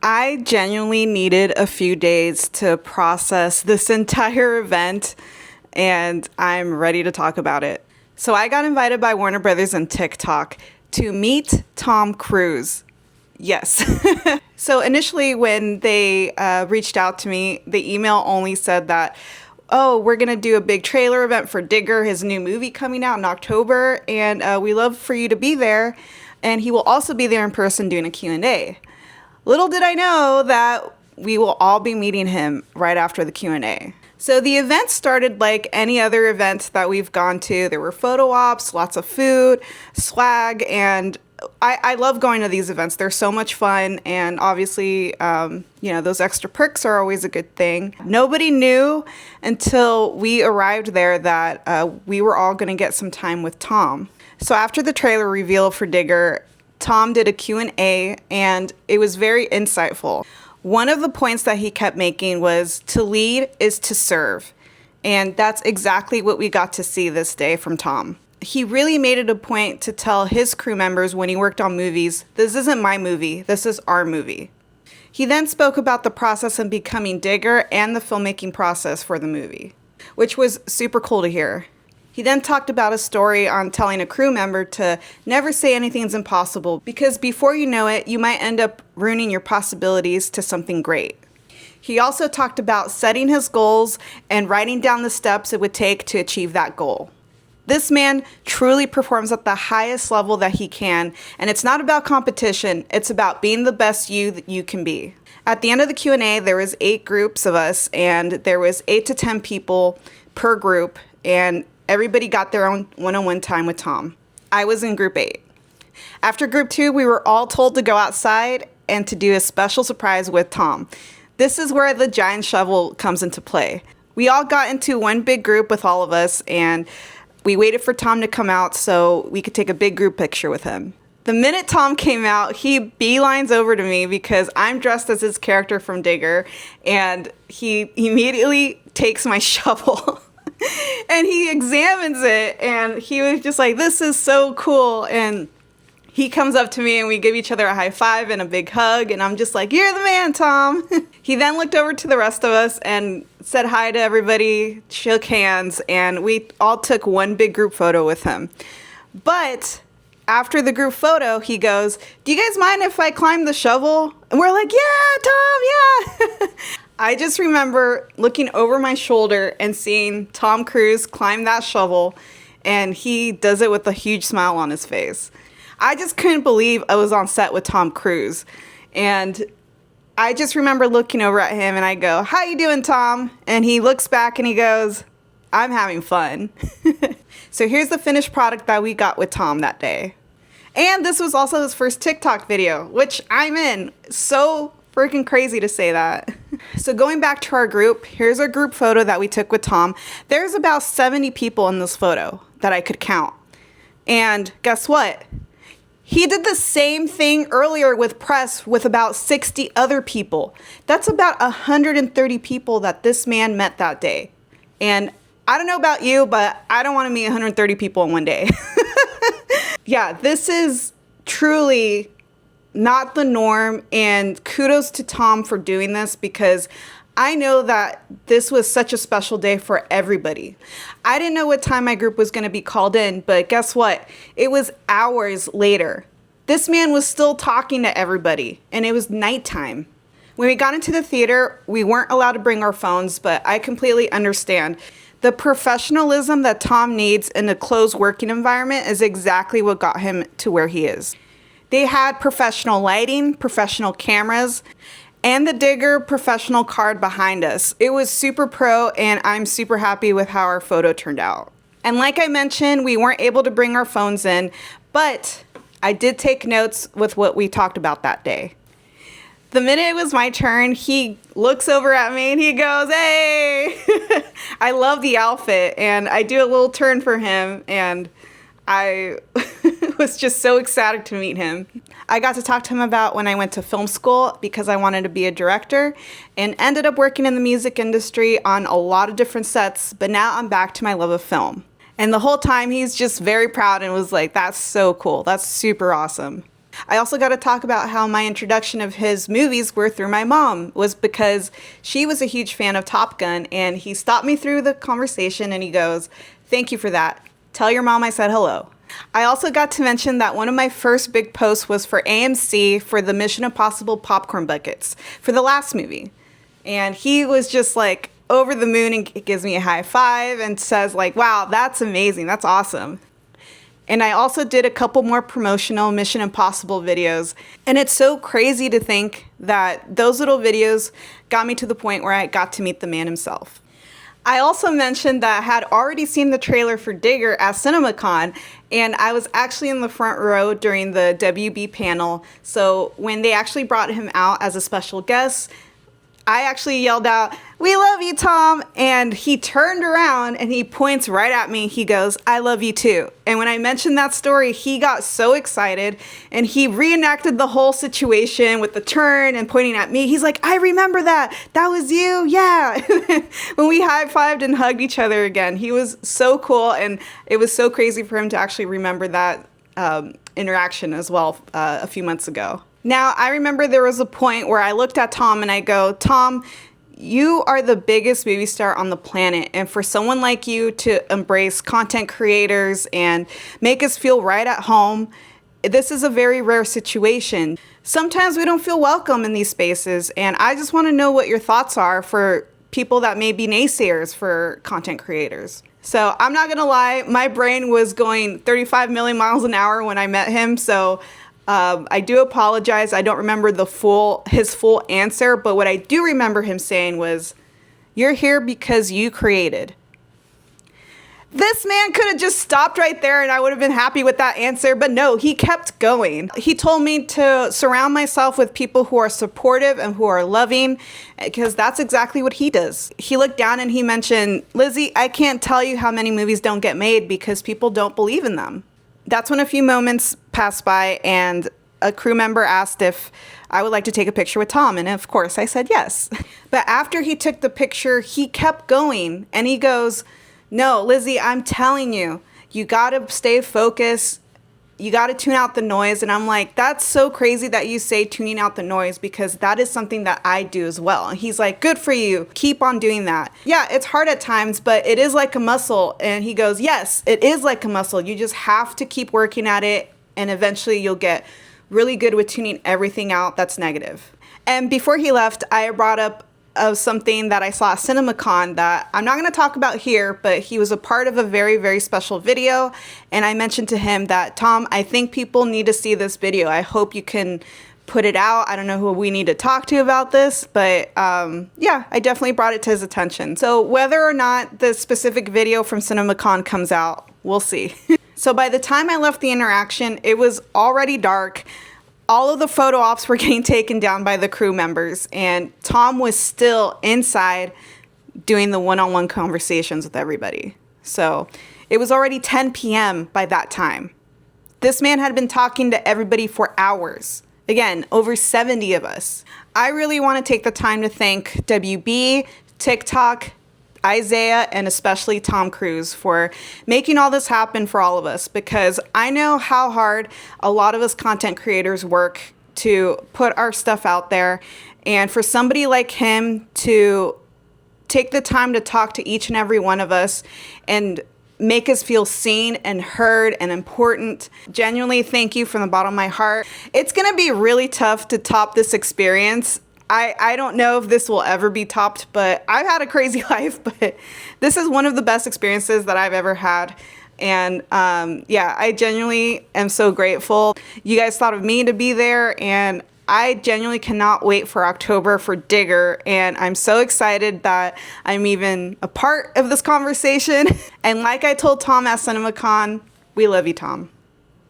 I genuinely needed a few days to process this entire event, and I'm ready to talk about it. So I got invited by Warner Brothers and TikTok to meet Tom Cruise. Yes. So initially when they reached out to me, the email only said that, oh, we're going to do a big trailer event for Digger, his new movie coming out in October, and we love for you to be there. And he will also be there in person doing a Q&A. Little did I know that we will all be meeting him right after the Q&A. So the event started like any other event that we've gone to. There were photo ops, lots of food, swag, and I love going to these events. They're so much fun, and obviously, those extra perks are always a good thing. Nobody knew until we arrived there that we were all going to get some time with Tom. So after the trailer reveal for Digger, Tom did a Q&A, and it was very insightful. One of the points that he kept making was to lead is to serve. And that's exactly what we got to see this day from Tom. He really made it a point to tell his crew members when he worked on movies, this isn't my movie, this is our movie. He then spoke about the process of becoming Digger and the filmmaking process for the movie, which was super cool to hear. He then talked about a story on telling a crew member to never say anything's impossible, because before you know it, you might end up ruining your possibilities to something great. He also talked about setting his goals and writing down the steps it would take to achieve that goal. This man truly performs at the highest level that he can, and it's not about competition, it's about being the best you that you can be. At the end of the Q&A, there was 8 groups of us, and there was 8 to 10 people per group, and everybody got their own one-on-one time with Tom. I was in group 8. After group 2, we were all told to go outside and to do a special surprise with Tom. This is where the giant shovel comes into play. We all got into one big group with all of us, and we waited for Tom to come out so we could take a big group picture with him. The minute Tom came out, he beelines over to me because I'm dressed as his character from Digger, and he immediately takes my shovel. And he examines it, and he was just like, this is so cool. And he comes up to me, and we give each other a high five and a big hug, and I'm just like, you're the man, Tom. He then looked over to the rest of us and said hi to everybody, shook hands, and we all took one big group photo with him. But after the group photo, he goes, do you guys mind if I climb the shovel? And we're like, yeah, Tom, yeah. I just remember looking over my shoulder and seeing Tom Cruise climb that shovel, and he does it with a huge smile on his face. I just couldn't believe I was on set with Tom Cruise. And I just remember looking over at him and I go, how you doing, Tom? And he looks back and he goes, I'm having fun. So here's the finished product that we got with Tom that day. And this was also his first TikTok video, which I'm in. So freaking crazy to say that. So going back to our group, here's our group photo that we took with Tom. There's about 70 people in this photo that I could count. And guess what? He did the same thing earlier with press with about 60 other people. That's about 130 people that this man met that day. And I don't know about you, but I don't want to meet 130 people in one day. Yeah, this is truly not the norm, and kudos to Tom for doing this, because I know that this was such a special day for everybody. I didn't know what time my group was going to be called in, but guess what? It was hours later. This man was still talking to everybody, and it was nighttime. When we got into the theater, we weren't allowed to bring our phones, but I completely understand. The professionalism that Tom needs in a closed working environment is exactly what got him to where he is. They had professional lighting, professional cameras, and the Digger professional card behind us. It was super pro, and I'm super happy with how our photo turned out. And like I mentioned, we weren't able to bring our phones in, but I did take notes with what we talked about that day. The minute it was my turn, he looks over at me and he goes, hey! I love the outfit, and I do a little turn for him, and I was just so excited to meet him. I got to talk to him about when I went to film school because I wanted to be a director, and ended up working in the music industry on a lot of different sets, but now I'm back to my love of film. And the whole time he's just very proud and was like, that's so cool. That's super awesome. I also got to talk about how my introduction of his movies were through my mom, was because she was a huge fan of Top Gun, and he stopped me through the conversation and he goes, "Thank you for that. Tell your mom I said hello." I also got to mention that one of my first big posts was for AMC for the Mission Impossible popcorn buckets for the last movie. And he was just like over the moon and gives me a high five and says like, "Wow, that's amazing. That's awesome." And I also did a couple more promotional Mission Impossible videos. And it's so crazy to think that those little videos got me to the point where I got to meet the man himself. I also mentioned that I had already seen the trailer for Digger at CinemaCon, and I was actually in the front row during the WB panel. So when they actually brought him out as a special guest, I actually yelled out, "We love you, Tom." And he turned around and he points right at me. He goes, "I love you too." And when I mentioned that story, he got so excited and he reenacted the whole situation with the turn and pointing at me. He's like, "I remember that. That was you. Yeah." When we high-fived and hugged each other again, he was so cool. And it was so crazy for him to actually remember that interaction as well a few months ago. Now, I remember there was a point where I looked at Tom and I go, "Tom, you are the biggest movie star on the planet. And for someone like you to embrace content creators and make us feel right at home, this is a very rare situation. Sometimes we don't feel welcome in these spaces. And I just want to know what your thoughts are for people that may be naysayers for content creators." So I'm not going to lie, my brain was going 35 million miles an hour when I met him. So I do apologize. I don't remember his full answer, but what I do remember him saying was, "You're here because you created." This man could have just stopped right there and I would have been happy with that answer, but no, he kept going. He told me to surround myself with people who are supportive and who are loving, because that's exactly what he does. He looked down and he mentioned, "Lizzie, I can't tell you how many movies don't get made because people don't believe in them." That's when a few moments passed by and a crew member asked if I would like to take a picture with Tom. And of course I said yes. But after he took the picture, he kept going and he goes, "No, Lizzie, I'm telling you, you got to stay focused. You got to tune out the noise." And I'm like, "That's so crazy that you say tuning out the noise, because that is something that I do as well." And he's like, "Good for you. Keep on doing that. Yeah, it's hard at times, but it is like a muscle." And he goes, "Yes, it is like a muscle. You just have to keep working at it. And eventually you'll get really good with tuning everything out that's negative." And before he left, I brought up something that I saw at CinemaCon that I'm not going to talk about here, but he was a part of a very, very special video. And I mentioned to him that, "Tom, I think people need to see this video. I hope you can put it out. I don't know who we need to talk to about this," but yeah, I definitely brought it to his attention. So whether or not the specific video from CinemaCon comes out, we'll see. So by the time I left the interaction, it was already dark. All of the photo ops were getting taken down by the crew members, and Tom was still inside doing the one-on-one conversations with everybody. So it was already 10 p.m. by that time. This man had been talking to everybody for hours. Again, over 70 of us. I really want to take the time to thank WB, TikTok, Isaiah, and especially Tom Cruise for making all this happen for all of us, because I know how hard a lot of us content creators work to put our stuff out there. And for somebody like him to take the time to talk to each and every one of us and make us feel seen and heard and important. Genuinely, thank you from the bottom of my heart. It's going to be really tough to top this experience. I don't know if this will ever be topped, but I've had a crazy life, but this is one of the best experiences that I've ever had. And yeah, I genuinely am so grateful. You guys thought of me to be there, and I genuinely cannot wait for October for Digger. And I'm so excited that I'm even a part of this conversation. And like I told Tom at CinemaCon, we love you, Tom.